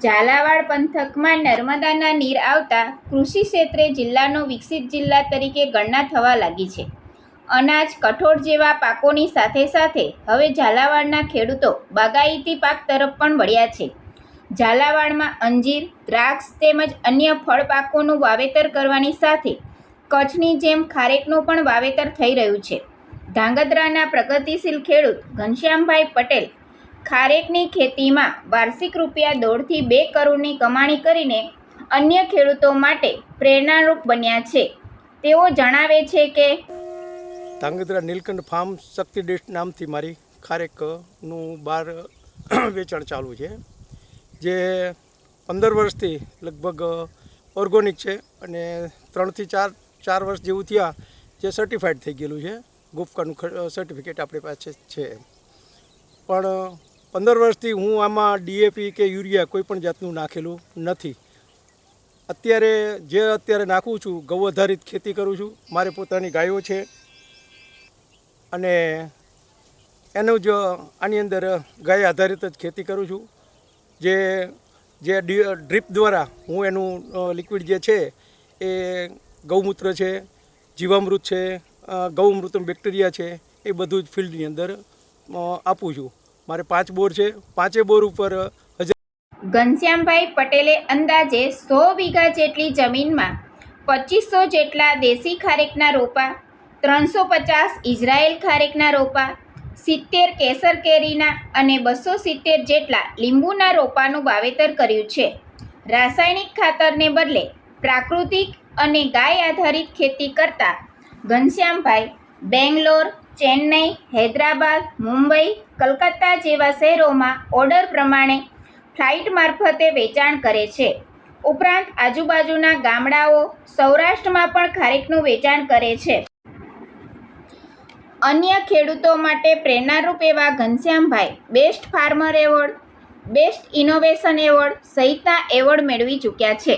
ઝાલાવાડ પંથકમાં નર્મદાના નીર આવતા કૃષિ ક્ષેત્રે જિલ્લાનો વિકસિત જિલ્લા તરીકે ગણના થવા લાગી છે. અનાજ, કઠોળ જેવા પાકોની સાથે સાથે હવે ઝાલાવાડના ખેડૂતો બાગાયતી પાક તરફ પણ વળ્યા છે. ઝાલાવાડમાં અંજીર, દ્રાક્ષ તેમજ અન્ય ફળ પાકોનું વાવેતર કરવાની સાથે કચ્છની જેમ ખારેકનું પણ વાવેતર થઈ રહ્યું છે. ધાંગધ્રાના પ્રગતિશીલ ખેડૂત ઘનશ્યામભાઈ પટેલ ખારેકની ખેતીમાં વાર્ષિક ₹1.5 થી 2 કરોડની કમાણી કરીને અન્ય ખેડૂતો માટે પ્રેરણારૂપ બન્યા છે. તેઓ જણાવે છે કે ધાંગધ્રા નીલકંઠ ફાર્મ શક્તિ ડિસ્ટ નામથી મારી ખારેકનું બહાર વેચાણ ચાલુ છે, જે 15 વર્ષથી લગભગ ઓર્ગોનિક છે અને 3 થી 4 વર્ષ જેવું થયા જે સર્ટિફાઈડ થઈ ગયેલું છે. ગુફકાનું સર્ટિફિકેટ આપણી પાસે છે. પણ 15 વર્ષથી હું આમાં DAP કે યુરિયા કોઈ પણ જાતનું નાખેલું નથી. અત્યારે નાખું છું, ગૌ આધારિત ખેતી કરું છું. મારે પોતાની ગાયો છે અને એનું જ આની અંદર ગાય આધારિત જ ખેતી કરું છું. જે ડ્રીપ દ્વારા હું એનું લિક્વિડ જે છે એ ગૌમૂત્ર છે, જીવામૃત છે, ગૌમૃતનું બેક્ટેરિયા છે, એ બધું જ ફિલ્ડની અંદર આપું છું. મારે 5 બોર છે. 5 બોર ઉપર ઘનશ્યામભાઈ પટેલે અંદાજે 100 વીઘા જેટલી જમીનમાં 2500 જેટલા દેશી ખારેકના રોપા, 350 ઇઝરાયેલ ખારેકના રોપા, 70 કેસર કેરીના અને 270 જેટલા લીંબુના રોપાનું વાવેતર કર્યું છે. રાસાયણિક ખાતરને બદલે પ્રાકૃતિક અને ગાય આધારિત ખેતી કરતા ઘનશ્યામભાઈ બેંગ્લોર, ચેન્નઈ, હૈદરાબાદ, મુંબઈ, કલકત્તા જેવા શહેરોમાં ઓર્ડર પ્રમાણે ફ્લાઇટ મારફતે વેચાણ કરે છે. ઉપરાંત આજુબાજુના ગામડાઓ, સૌરાષ્ટ્રમાં પણ ખારેકનું વેચાણ કરે છે. અન્ય ખેડૂતો માટે પ્રેરણારૂપ એવા Ghanshyambhai best farmer award, best innovation award સહિતના એવોર્ડ મેળવી ચૂક્યા છે.